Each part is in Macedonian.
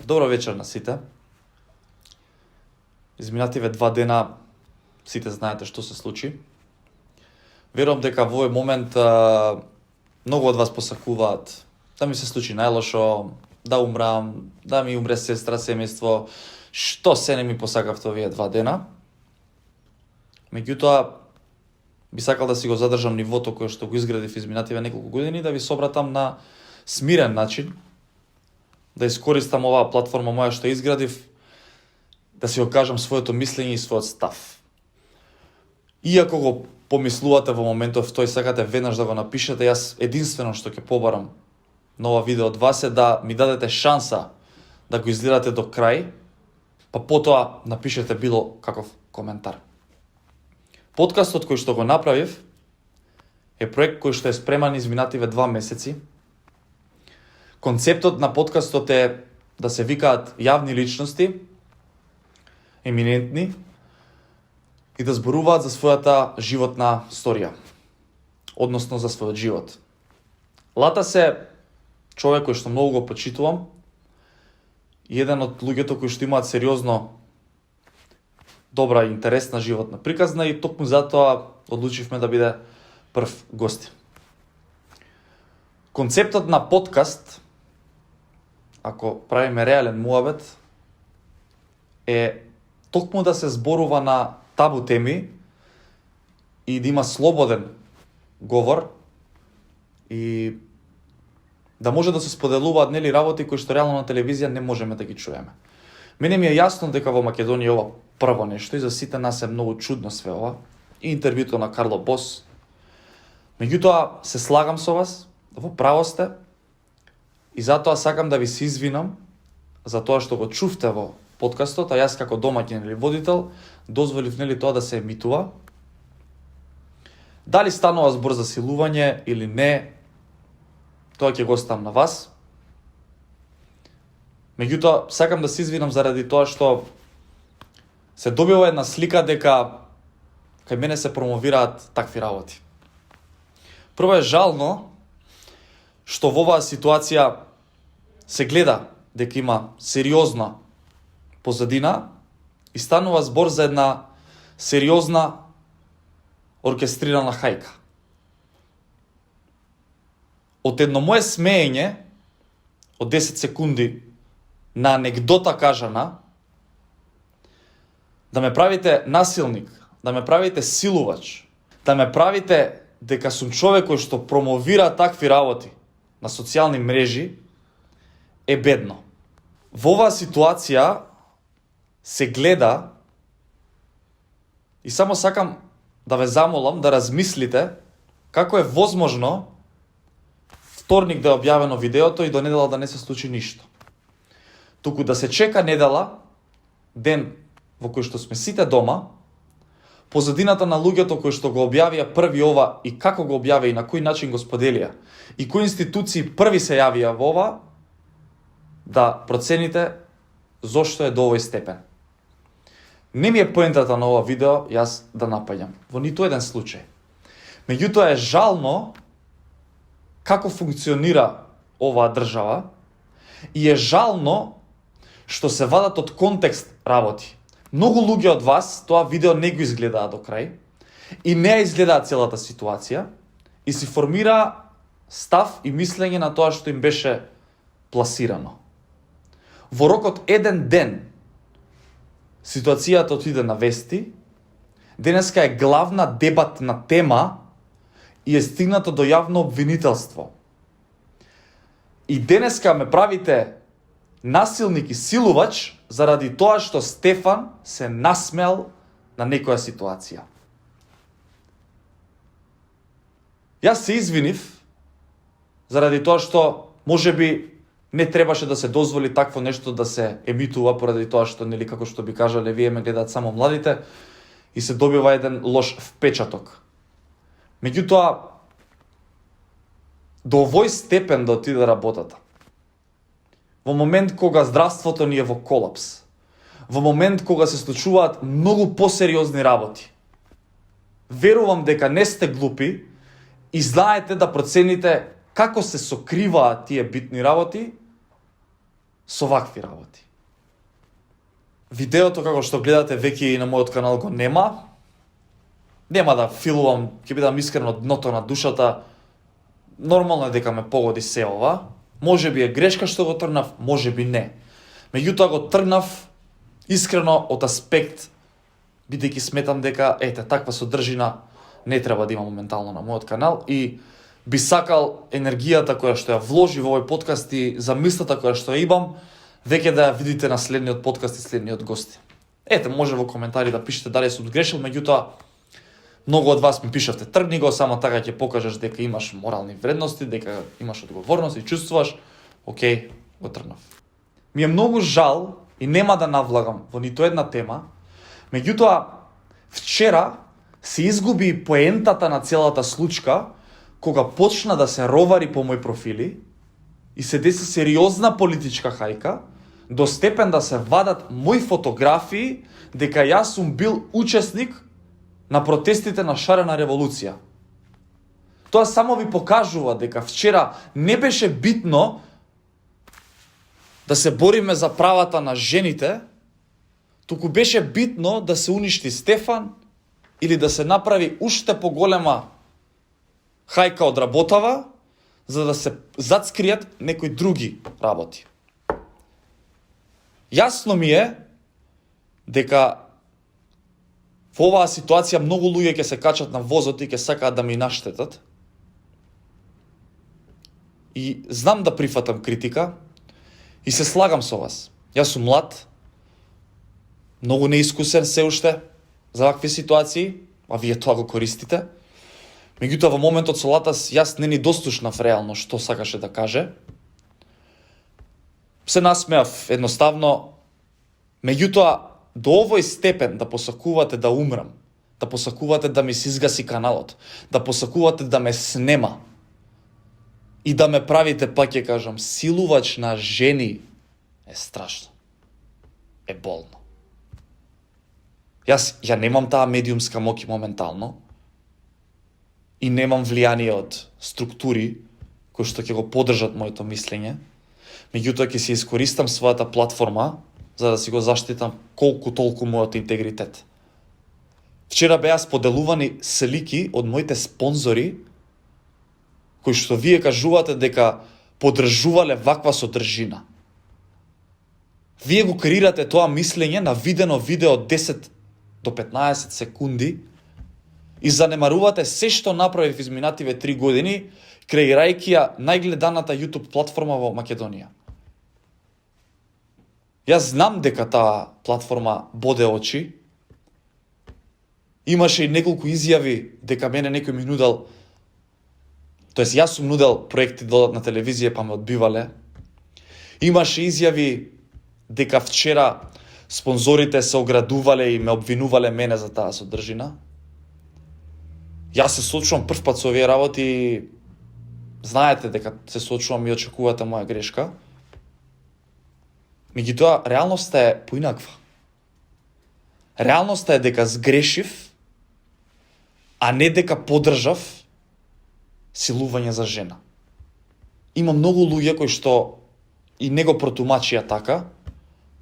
Добро вечер на сите. Изминативе 2 дена сите знаете што се случи. Верувам дека во овој момент многу од вас посакуваат да ми се случи најлошо, да умрам, да ми умре сестра, семејство, што се не ми посакавте овие 2 дена. Меѓутоа, би сакал да си го задржам нивото кое што го изградив изминативе неколку години, да ви собратам на смирен начин, да искористам оваа платформа моја што изградив, да си го кажам своето мислење и својот став. Иако го помислувате во моментов тој сакате веднаш да го напишете, јас единствено што ќе побарам на ова видео од вас е да ми дадете шанса да го изгледате до крај, па потоа напишете било каков коментар. Подкастот кој што го направив е проект кој што е спреман изминативе 2 месеци. Концептот на подкастот е да се викаат јавни личности, еминентни, и да зборуваат за својата животна сторија, односно за својот живот. Лата се човек кој што многу го почитувам, и еден од луѓето кои што имаат сериозно добра и интересна животна приказна, и токму затоа одлучивме да биде прв гост. Концептот на подкаст, ако правиме реален муабет, е токму да се зборува на табу теми и да има слободен говор и да може да се споделуваат работи кои што реално на телевизија не можеме да ги чуеме. Мене ми е јасно дека во Македонија ова прво нешто и за сите нас е многу чудно све ова. И интервјуто на Карло Бос. Меѓутоа се слагам со вас, во право сте, и затоа сакам да ви се извинам за тоа што го чувте во подкастот, а јас како домаќин или водител дозволив тоа да се емитува. Дали станува збор за силување или не, тоа ќе го оставам на вас. Меѓутоа, сакам да се извинам заради тоа што се добива една слика дека кај мене се промовираат такви работи. Прво е жално што во оваа ситуација се гледа дека има сериозна позадина и станува збор за една сериозна оркестрирана хајка. Од едно мое смеење од 10 секунди на анегдота кажана, да ме правите насилник, да ме правите силувач, да ме правите дека сум човек кој што промовира такви работи на социјални мрежи, е бедно. Во оваа ситуација се гледа и само сакам да ве замолам да размислите како е возможно вторник да е објавено видеото и до недела да не се случи ништо. Туку да се чека недела, ден во кој што сме сите дома, позадината на луѓето кои што го објавија први ова и како го објавија и на кој начин го споделија и кои институции први се јавија во ова, да процените зошто е до овој степен. Не ми е поентата на ова видео јас да напаѓам во ниту еден случај. Меѓутоа е жално како функционира оваа држава и е жално што се вадат од контекст работи. Многу луѓе од вас тоа видео не го изгледаа до крај и не ја изгледаа целата ситуација и си формира став и мислење на тоа што им беше пласирано. Во рокот еден ден ситуацијата отиде на вести, денеска е главна дебатна тема и е стигнато до јавно обвинителство. И денеска ме правите насилник и силувач заради тоа што Стефан се насмеал на некоја ситуација. Јас се извинив заради тоа што можеби не требаше да се дозволи такво нешто да се емитува поради тоа што, нели, како што би кажале, вие ме гледаат само младите и се добива еден лош впечаток. Меѓутоа, до овој степен да отиде работата, во момент кога здравството ни е во колапс, во момент кога се случуваат многу посериозни работи, верувам дека не сте глупи и знаете да процените како се сокриваат тие битни работи со вакви работи. Видеото како што гледате веќе и на мојот канал го нема. Нема да филувам, ќе бидам искрен од дното на душата. Нормално е дека ме погоди се ова. Може би е грешка што го тргнав, може би не. Меѓутоа го тргнав искрено од аспект, бидејќи сметам дека таква содржина не треба да има моментално на мојот канал и би сакал енергијата која што ја вложи во овој подкаст и замислата која што ја имам, веќе да ја видите на следниот подкаст и следниот гости. Може во коментари да пишете дали сум грешил, меѓутоа многу од вас ми пишавте тргни го, само така ќе покажеш дека имаш морални вредности, дека имаш одговорност и чувствуваш, окей, го тргнав. Ми е многу жал и нема да навлагам во ниту една тема, меѓутоа вчера се изгуби поентата на целата случка кога почна да се ровари по мои профили и се деси сериозна политичка хајка до степен да се вадат мои фотографии дека јас сум бил учесник на протестите на шарена револуција. Тоа само ви покажува дека вчера не беше битно да се бориме за правата на жените, туку беше битно да се уништи Стефан или да се направи уште поголема хајка од работава, за да се зацкријат некои други работи. Јасно ми е дека во оваа ситуација многу луѓе ќе се качат на возот и ќе сакаат да ми наштетат. И знам да прифатам критика и се слагам со вас. Јас сум млад, многу неискусен се уште за вакви ситуации, а вие тоа го користите. Меѓутоа во моментот со Латас јас не ни дослушнав реално што сакаше да каже. Се насмеав едноставно, меѓутоа до овој степен да посакувате да умрам, да посакувате да ми се изгаси каналот, да посакувате да ме снема и да ме правите, пак ќе кажам, силувач на жени, е страшно. Е болно. Јас ја немам таа медиумска моќ моментално и немам влијание од структури кои што ќе го поддржат моето мислење, меѓутоа ќе се искористам својата платформа за да си го заштитам колку толку мојот интегритет. Вчера беа споделувани слики од моите спонзори кои што вие кажувате дека поддржувале ваква содржина. Вие го креирате тоа мислење на видено видео 10 до 15 секунди и занемарувате се што направив изминативе 3 години, креирајќи ја најгледаната YouTube платформа во Македонија. Јас знам дека таа платформа боде очи. Имаше и неколку изјави дека мене некој ми нудел, тоест јас сум нудел проекти да одат на телевизија па ме одбивале. Имаше изјави дека вчера спонзорите се оградувале и ме обвинувале мене за таа содржина. Јас се соочувам прв пат со овие работи, знаете дека се соочувам и очекувате моја грешка. Меѓутоа, реалноста е поинаква. Реалноста е дека сгрешив, а не дека поддржав силување за жена. Има многу луѓе кои што и не го протумачија така,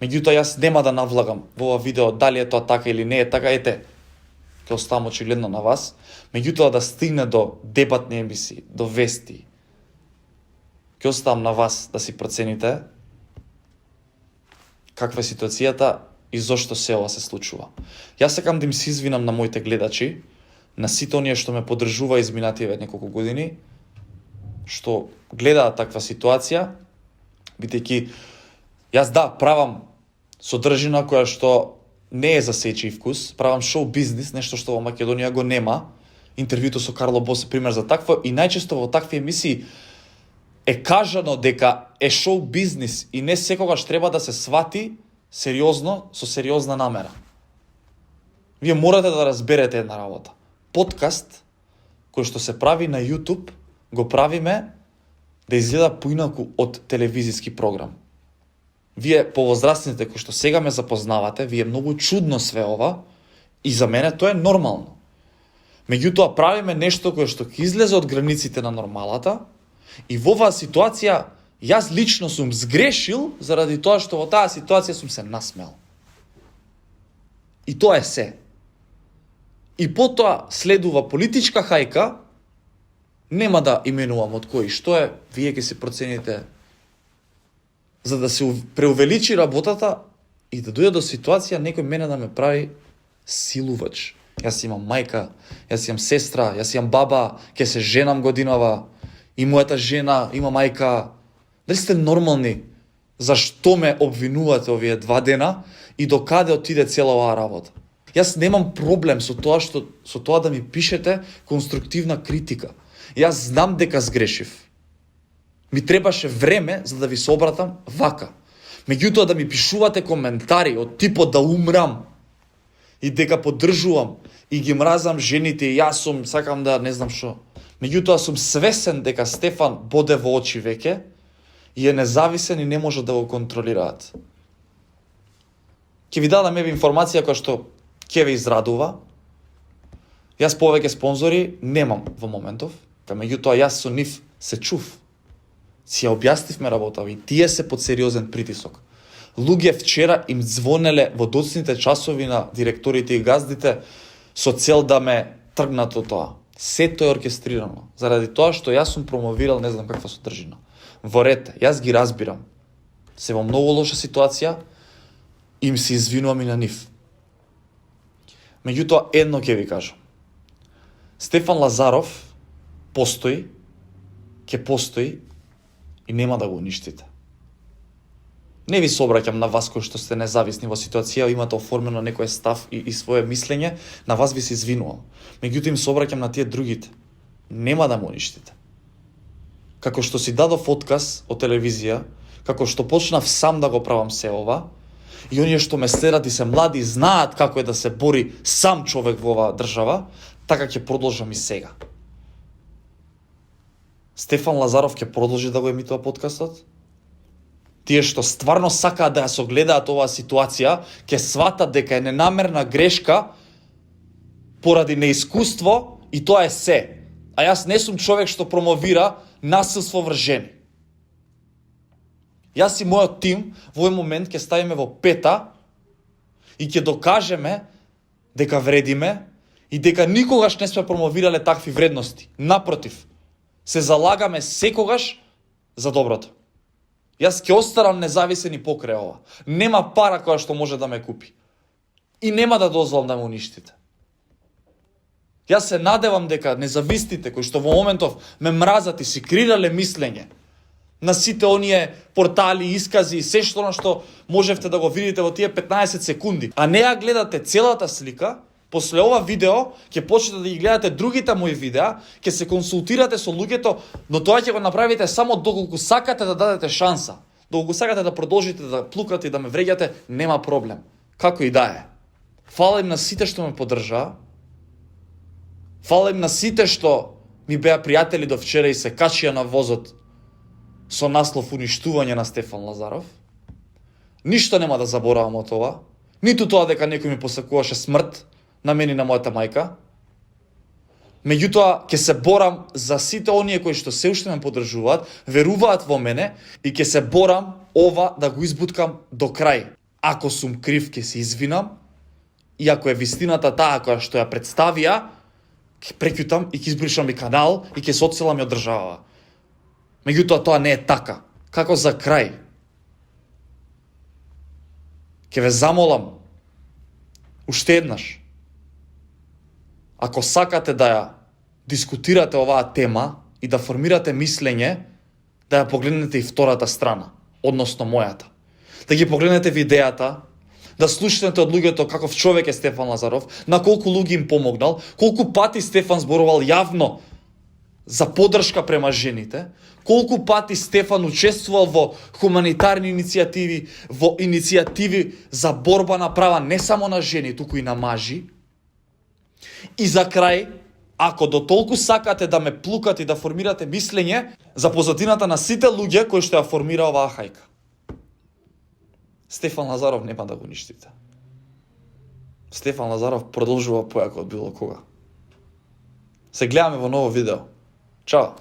меѓутоа јас нема да навлагам во ова видео дали е тоа така или не е така, ќе оставам очигледно на вас, меѓутоа да стигне до дебатни емисии, до вести, ќе оставам на вас да си процените каква е ситуацијата и зошто се ова се случува. Јас сакам да им се извинам на моите гледачи, на сите оние што ме поддржува изминативе неколку години, што гледаат таква ситуација, бидејќи јас правам содржина која што не е за сечи вкус, правам шоу бизнис, нешто што во Македонија го нема. Интервјуто со Карло Бос е пример за такво и најчесто во такви емисии е кажано дека е шоу бизнис и не секогаш треба да се свати сериозно со сериозна намера. Вие морате да разберете една работа. Подкаст кој што се прави на YouTube го правиме да изгледа поинаку од телевизиски програм. Вие повозрастните кои што сега ме запознавате, вие многу чудно све ова и за мене тоа е нормално. Меѓутоа правиме нешто кое што ќе излезе од границите на нормалата и во оваа ситуација Јас лично сум сгрешил заради тоа што во таа ситуација сум се насмел. И тоа е се. И потоа следува политичка хајка, нема да именувам од кој што е, вие ќе се процените, за да се преувеличи работата и да дојде до ситуација некој мене да ме прави силувач. Јас имам мајка, јас имам сестра, јас имам баба, ќе се женам годинава, и мојата жена има мајка. Дали сте нормални? Зашто ме обвинувате овие 2 дена и до каде отиде цела оваа работа? Јас немам проблем со тоа да ми пишете конструктивна критика. Јас знам дека сгрешив. Ми требаше време за да ви се обратам вака. Меѓутоа да ми пишувате коментари од типот да умрам и дека поддржувам и ги мразам жените и јас сум, сакам да не знам што. Меѓутоа сум свесен дека Стефан боде во очи веќе и е независен и не може да го контролираат. Ќе ви дадам информација која што ќе ви израдува. Јас повеќе спонзори немам во моментов, меѓутоа јас со нив се чув. Си ја објаснивме работа и тие се под сериозен притисок. Луѓе вчера им звонеле во доцните часови на директорите и газдите со цел да ме тргнат од тоа. Сето е оркестрирано, заради тоа што јас сум промовирал не знам каква содржина. Во ред, јас ги разбирам. Се во многу лоша ситуација, им се извинувам и на нив. Меѓутоа, едно ќе ви кажам. Стефан Лазаров постои, ќе постои и нема да го уништите. Не ви се обраќам на вас кои што сте независни во ситуација, имате оформено некој став и свое мислење, на вас ви се извинувам. Меѓутоа им се обраќам на тие другите. Нема да ме уништите. Како што си дадов отказ од телевизија, како што почнав сам да го правам се ова, и оние што ме следат и се млади знаат како е да се бори сам човек во оваа држава, така ќе продолжам и сега. Стефан Лазаров ќе продолжи да го емитува подкастот. Тие што стварно сакаат да ја согледаат оваа ситуација, ќе сватат дека е ненамерна грешка поради неискуство и тоа е се. А јас не сум човек што промовира насилство врз жени. Јас и мојот тим во овој момент ќе ставиме во пета и ќе докажеме дека вредиме и дека никогаш не сме промовирале такви вредности. Напротив, се залагаме секогаш за доброто. Јас ќе останам независен и покрај ова. Нема пара која што може да ме купи. И нема да дозволам да ме уништите. Јас се надевам дека независните кои што во моментов ме мразат и си креирале мислење на сите оние портали, искази и се што можевте да го видите во тие 15 секунди, а не ја гледате целата слика, после ова видео ќе почнете да ги гледате другите мои видеа, ќе се консултирате со луѓето, но тоа ќе го направите само доколку сакате да дадете шанса. Доколку сакате да продолжите да плукате и да ме вреѓате, нема проблем. Како и да е. Фала им на сите што ме поддржаа. Фала им на сите што ми беа пријатели до вчера и се качија на возот со наслов уништување на Стефан Лазаров. Ништо нема да заборавам од това. Ниту тоа дека некој ми посакуваше смрт на мене и на мојата мајка. Меѓутоа, ќе се борам за сите оние кои што се уште ме поддржуваат, веруваат во мене и ќе се борам ова да го избуткам до крај. Ако сум крив, ќе се извинам и ако е вистината таа која што ја представија, ќе преќутам и ќе избришам и канал и ќе се одселам и од државава. Меѓутоа, тоа не е така. Како за крај? Ќе ве замолам уште еднаш. Ако сакате да ја дискутирате оваа тема и да формирате мислење, да ја погледнете и втората страна, односно мојата. Да ги погледнете видеата, да слушнете од луѓето каков човек е Стефан Лазаров, на колку луѓе им помогнал, колку пати Стефан зборувал јавно за поддршка према жените, колку пати Стефан учествувал во хуманитарни иницијативи, во иницијативи за борба на права не само на жени, туку и на мажи. И за крај, ако до толку сакате да ме плукате и да формирате мислење за позадината на сите луѓе кои што ја формира оваа хајка, Стефан Лазаров нема да го уништите. Стефан Лазаров продолжува појако од било кога. Се гледаме во ново видео. Чао!